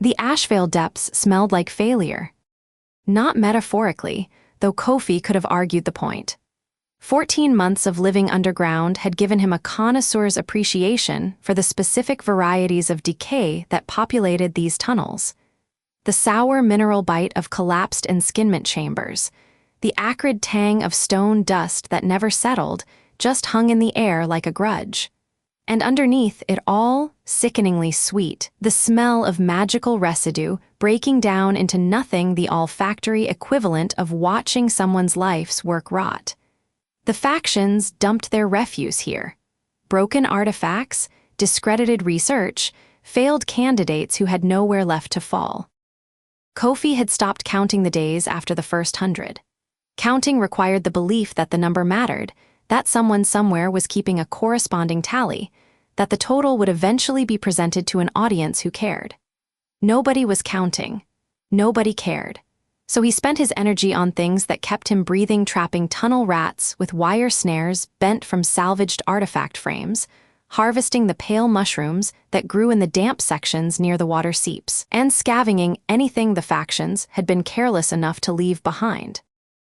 The Ashvale depths smelled like failure. Not metaphorically, though Kofi could have argued the point. 14 months of living underground had given him a connoisseur's appreciation for the specific varieties of decay that populated these tunnels. The sour mineral bite of collapsed enskinment chambers, the acrid tang of stone dust that never settled, just hung in the air like a grudge. And underneath it all, sickeningly sweet, the smell of magical residue breaking down into nothing, the olfactory equivalent of watching someone's life's work rot. The factions dumped their refuse here. Broken artifacts, discredited research, failed candidates who had nowhere left to fall. Kofi had stopped counting the days after the first 100. Counting required the belief that the number mattered, that someone somewhere was keeping a corresponding tally, that the total would eventually be presented to an audience who cared. Nobody was counting. Nobody cared. So he spent his energy on things that kept him breathing, trapping tunnel rats with wire snares bent from salvaged artifact frames, harvesting the pale mushrooms that grew in the damp sections near the water seeps, and scavenging anything the factions had been careless enough to leave behind.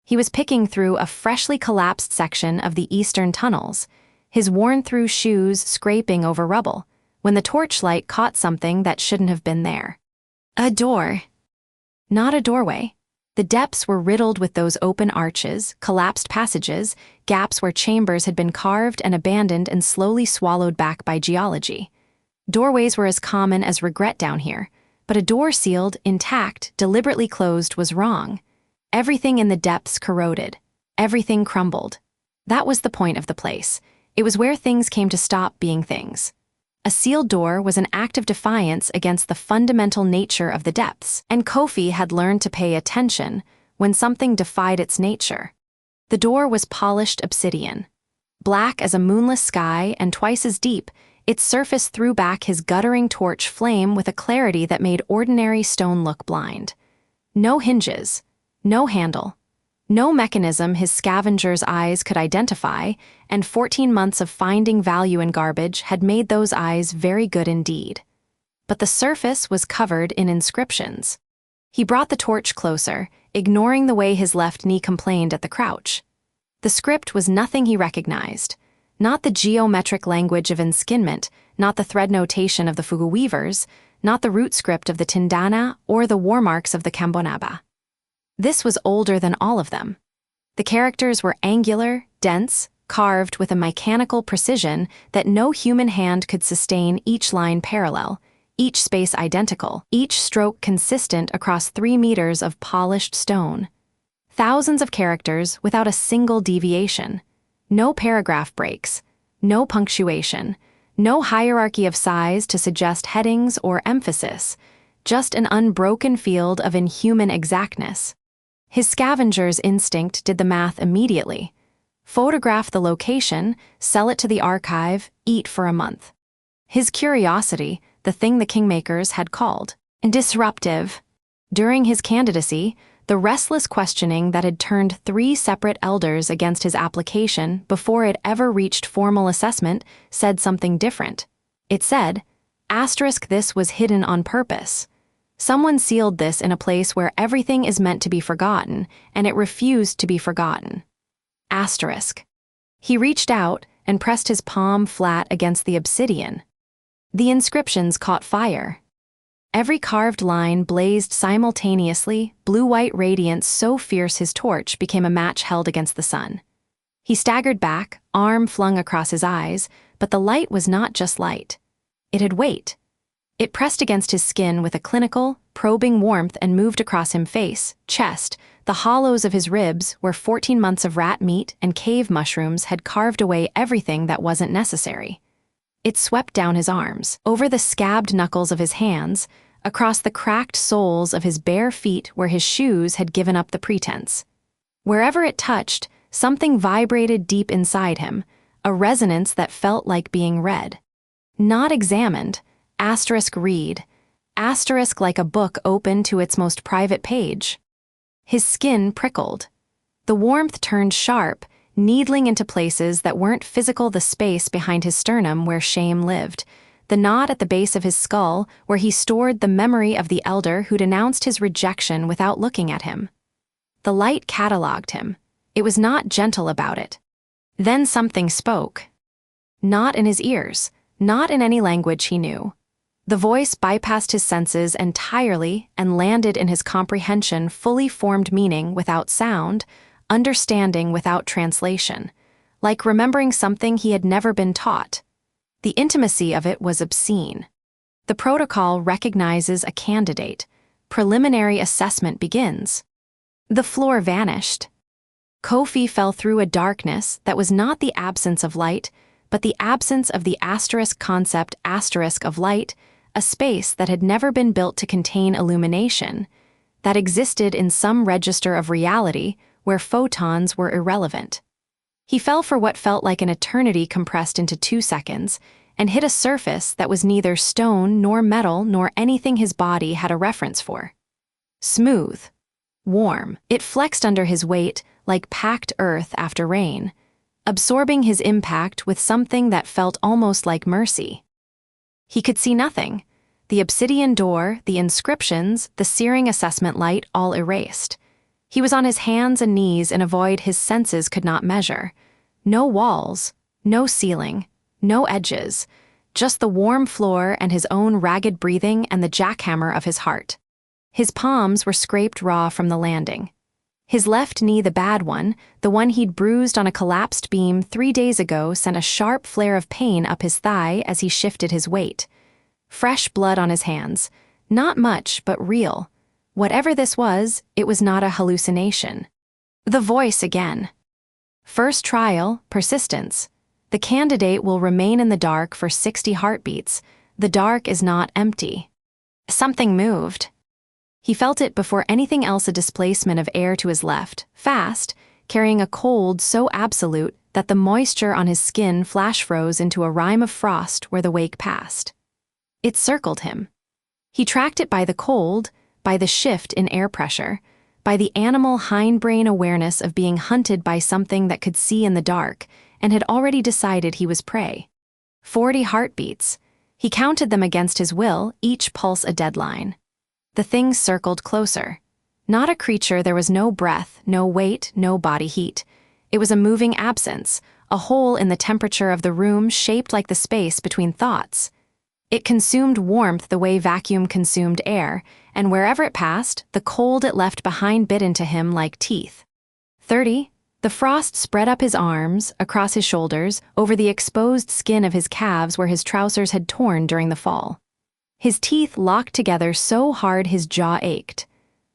He was picking through a freshly collapsed section of the eastern tunnels, his worn-through shoes scraping over rubble, when the torchlight caught something that shouldn't have been there. A door. Not a doorway. The depths were riddled with those open arches, collapsed passages, gaps where chambers had been carved and abandoned and slowly swallowed back by geology. Doorways were as common as regret down here, but a door sealed, intact, deliberately closed was wrong. Everything in the depths corroded. Everything crumbled. That was the point of the place. It was where things came to stop being things. A sealed door was an act of defiance against the fundamental nature of the depths, and Kofi had learned to pay attention when something defied its nature. The door was polished obsidian. Black as a moonless sky and twice as deep, its surface threw back his guttering torch flame with a clarity that made ordinary stone look blind. No hinges. No handle. No mechanism his scavenger's eyes could identify, and 14 months of finding value in garbage had made those eyes very good indeed. But the surface was covered in inscriptions. He brought the torch closer, ignoring the way his left knee complained at the crouch. The script was nothing he recognized. Not the geometric language of enskinment, not the thread notation of the Fugu weavers, not the root script of the Tindana or the war marks of the Kambonaba. This was older than all of them. The characters were angular, dense, carved with a mechanical precision that no human hand could sustain, each line parallel, each space identical, each stroke consistent across 3 meters of polished stone. Thousands of characters without a single deviation. No paragraph breaks, no punctuation, no hierarchy of size to suggest headings or emphasis, just an unbroken field of inhuman exactness. His scavenger's instinct did the math immediately. Photograph the location, sell it to the archive, eat for a month. His curiosity, the thing the kingmakers had called disruptive. During his candidacy, the restless questioning that had turned 3 separate elders against his application before it ever reached formal assessment said something different. It said, "This was hidden on purpose. Someone sealed this in a place where everything is meant to be forgotten, and it refused to be forgotten." He reached out and pressed his palm flat against the obsidian. The inscriptions caught fire. Every carved line blazed simultaneously, blue-white radiance so fierce his torch became a match held against the sun. He staggered back, arm flung across his eyes, but the light was not just light. It had weight. It pressed against his skin with a clinical, probing warmth and moved across him face, chest, the hollows of his ribs where 14 months of rat meat and cave mushrooms had carved away everything that wasn't necessary. It swept down his arms, over the scabbed knuckles of his hands, across the cracked soles of his bare feet where his shoes had given up the pretense. Wherever it touched, something vibrated deep inside him, a resonance that felt like being read. Not examined, read, like a book open to its most private page. His skin prickled. The warmth turned sharp, needling into places that weren't physical, the space behind his sternum where shame lived, the knot at the base of his skull where he stored the memory of the elder who'd announced his rejection without looking at him. The light cataloged him. It was not gentle about it. Then something spoke. Not in his ears, not in any language he knew. The voice bypassed his senses entirely and landed in his comprehension fully formed meaning without sound, understanding without translation, like remembering something he had never been taught. The intimacy of it was obscene. The protocol recognizes a candidate. Preliminary assessment begins. The floor vanished. Kofi fell through a darkness that was not the absence of light, but the absence of the asterisk concept asterisk of light, a space that had never been built to contain illumination, that existed in some register of reality where photons were irrelevant. He fell for what felt like an eternity compressed into 2 seconds, and hit a surface that was neither stone nor metal nor anything his body had a reference for. Smooth. Warm. It flexed under his weight like packed earth after rain, absorbing his impact with something that felt almost like mercy. He could see nothing. The obsidian door, the inscriptions, the searing assessment light all erased. He was on his hands and knees in a void his senses could not measure. No walls, no ceiling, no edges, just the warm floor and his own ragged breathing and the jackhammer of his heart. His palms were scraped raw from the landing. His left knee, the bad one, the one he'd bruised on a collapsed beam 3 days ago, sent a sharp flare of pain up his thigh as he shifted his weight. Fresh blood on his hands. Not much, but real. Whatever this was, it was not a hallucination. The voice again. First trial, persistence. The candidate will remain in the dark for 60 heartbeats. The dark is not empty. Something moved. He felt it before anything else, a displacement of air to his left, fast, carrying a cold so absolute that the moisture on his skin flash froze into a rime of frost where the wake passed. It circled him. He tracked it by the cold, by the shift in air pressure, by the animal hindbrain awareness of being hunted by something that could see in the dark and had already decided he was prey. 40 heartbeats. He counted them against his will, each pulse a deadline. The thing circled closer. Not a creature, there was no breath, no weight, no body heat. It was a moving absence, a hole in the temperature of the room shaped like the space between thoughts. It consumed warmth the way vacuum consumed air, and wherever it passed, the cold it left behind bit into him like teeth. 30. The frost spread up his arms, across his shoulders, over the exposed skin of his calves where his trousers had torn during the fall. His teeth locked together so hard his jaw ached.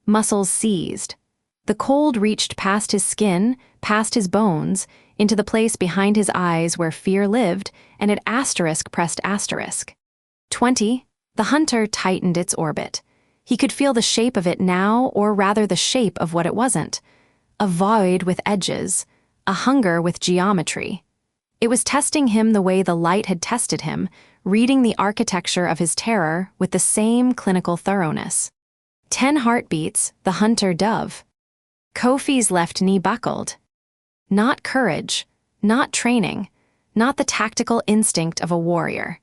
Muscles seized. The cold reached past his skin, past his bones, into the place behind his eyes where fear lived, and it asterisk pressed asterisk. 20. The hunter tightened its orbit. He could feel the shape of it now, or rather the shape of what it wasn't. A void with edges, a hunger with geometry. It was testing him the way the light had tested him, reading the architecture of his terror with the same clinical thoroughness. 10 heartbeats, the hunter dove. Kofi's left knee buckled. Not courage, not training, not the tactical instinct of a warrior.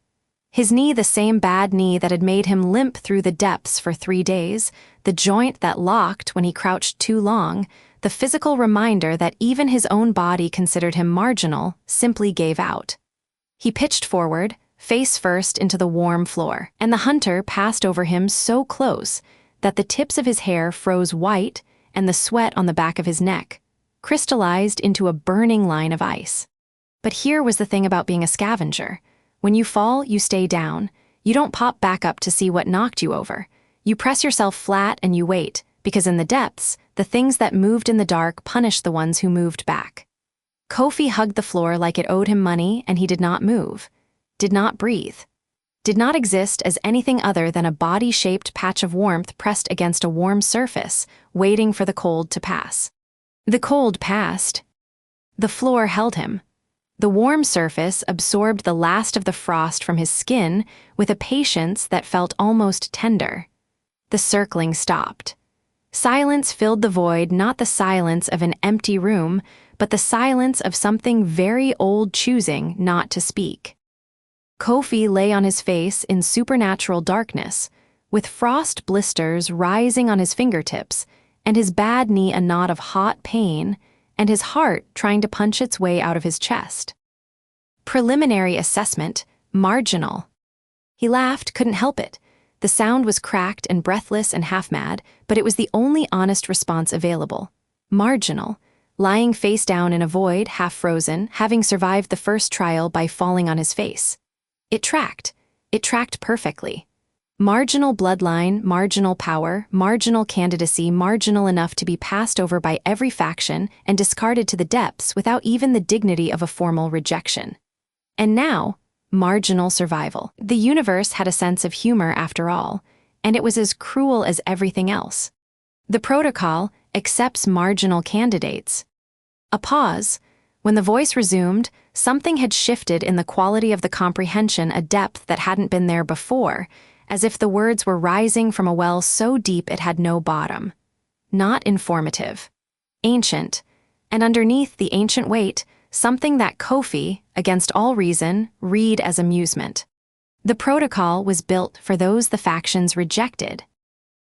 His knee, the same bad knee that had made him limp through the depths for 3 days, the joint that locked when he crouched too long, the physical reminder that even his own body considered him marginal, simply gave out. He pitched forward, face first into the warm floor, and the hunter passed over him so close that the tips of his hair froze white and the sweat on the back of his neck crystallized into a burning line of ice. But here was the thing about being a scavenger. When you fall, you stay down. You don't pop back up to see what knocked you over. You press yourself flat and you wait, because in the depths, the things that moved in the dark punished the ones who moved back. Kofi hugged the floor like it owed him money, and he did not move, did not breathe, did not exist as anything other than a body-shaped patch of warmth pressed against a warm surface, waiting for the cold to pass. The cold passed. The floor held him. The warm surface absorbed the last of the frost from his skin with a patience that felt almost tender. The circling stopped. Silence filled the void, not the silence of an empty room, but the silence of something very old choosing not to speak. Kofi lay on his face in supernatural darkness, with frost blisters rising on his fingertips, and his bad knee a knot of hot pain, and his heart trying to punch its way out of his chest. Preliminary assessment, marginal. He laughed, couldn't help it. The sound was cracked and breathless and half-mad, but it was the only honest response available. Marginal. Lying face down in a void, half-frozen, having survived the first trial by falling on his face. It tracked. It tracked perfectly. Marginal bloodline, marginal power, marginal candidacy, marginal enough to be passed over by every faction and discarded to the depths without even the dignity of a formal rejection. And now, marginal survival. The universe had a sense of humor after all, and it was as cruel as everything else. The protocol accepts marginal candidates. A pause. When the voice resumed, something had shifted in the quality of the comprehension, a depth that hadn't been there before, as if the words were rising from a well so deep it had no bottom. Not informative. Ancient. And underneath the ancient weight, something that Kofi, against all reason, read as amusement. The protocol was built for those the factions rejected.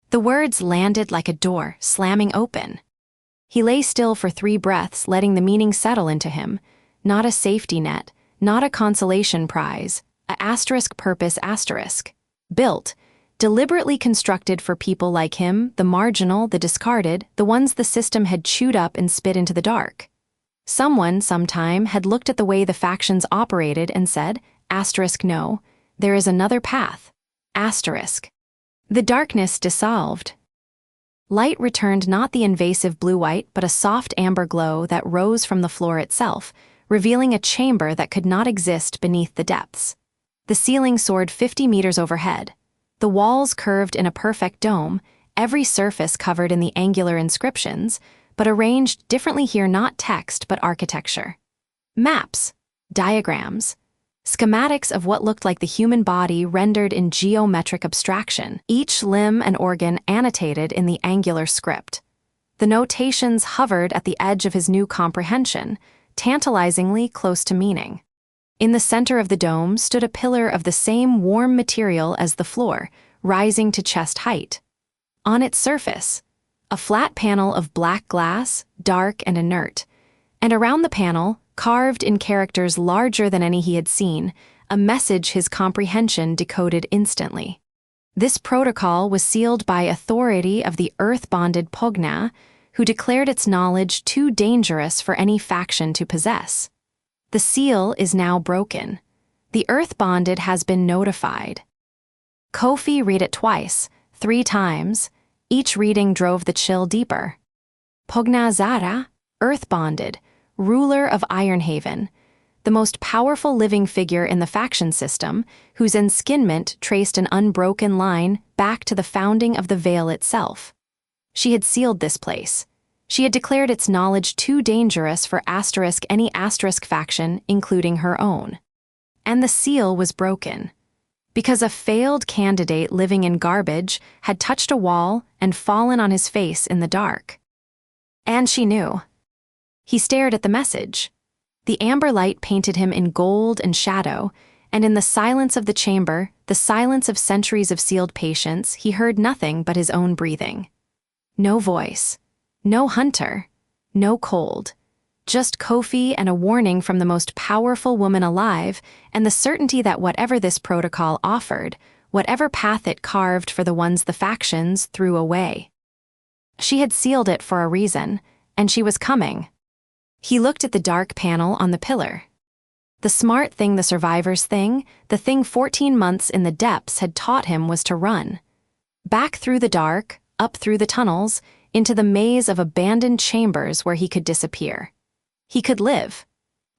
The words landed like a door, slamming open. He lay still for 3 breaths, letting the meaning settle into him. Not a safety net, not a consolation prize, a asterisk purpose asterisk. Built, deliberately constructed for people like him, the marginal, the discarded, the ones the system had chewed up and spit into the dark. Someone, sometime, had looked at the way the factions operated and said, asterisk no, there is another path. Asterisk. The darkness dissolved. Light returned, not the invasive blue-white, but a soft amber glow that rose from the floor itself, revealing a chamber that could not exist beneath the depths. The ceiling soared 50 meters overhead. The walls curved in a perfect dome, every surface covered in the angular inscriptions, but arranged differently here, not text but architecture. Maps, diagrams, schematics of what looked like the human body rendered in geometric abstraction, each limb and organ annotated in the angular script. The notations hovered at the edge of his new comprehension, tantalizingly close to meaning. In the center of the dome stood a pillar of the same warm material as the floor, rising to chest height. On its surface, a flat panel of black glass, dark and inert, and around the panel, carved in characters larger than any he had seen, a message his comprehension decoded instantly. This protocol was sealed by authority of the earth-bonded Pogna, who declared its knowledge too dangerous for any faction to possess. The seal is now broken. The earth-bonded has been notified. Kofi read it twice, 3 times. Each reading drove the chill deeper. Pogna Zara, earth-bonded, ruler of Ironhaven, the most powerful living figure in the faction system, whose enskinment traced an unbroken line back to the founding of the Veil itself. She had sealed this place. She had declared its knowledge too dangerous for any asterisk faction, including her own. And the seal was broken, because a failed candidate living in garbage had touched a wall and fallen on his face in the dark. And she knew. He stared at the message. The amber light painted him in gold and shadow, and in the silence of the chamber, the silence of centuries of sealed patience, he heard nothing but his own breathing. No voice. No hunter, no cold, just Kofi and a warning from the most powerful woman alive, and the certainty that whatever this protocol offered, whatever path it carved for the ones the factions threw away. She had sealed it for a reason, and she was coming. He looked at the dark panel on the pillar. The smart thing, the survivor's thing, the thing 14 months in the depths had taught him was to run. Back through the dark, up through the tunnels, into the maze of abandoned chambers where he could disappear. He could live.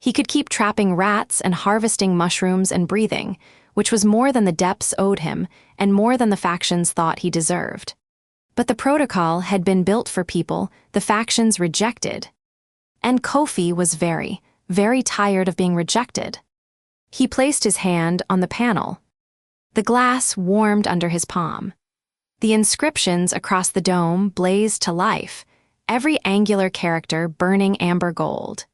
He could keep trapping rats and harvesting mushrooms and breathing, which was more than the depths owed him and more than the factions thought he deserved. But the protocol had been built for people the factions rejected. And Kofi was very, very tired of being rejected. He placed his hand on the panel. The glass warmed under his palm. The inscriptions across the dome blazed to life, every angular character burning amber gold.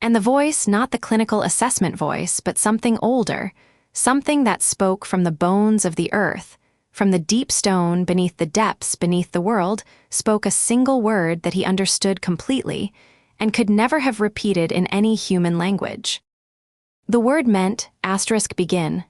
And the voice, not the clinical assessment voice, but something older, something that spoke from the bones of the earth, from the deep stone beneath the depths beneath the world, spoke a single word that he understood completely and could never have repeated in any human language. The word meant *begin*,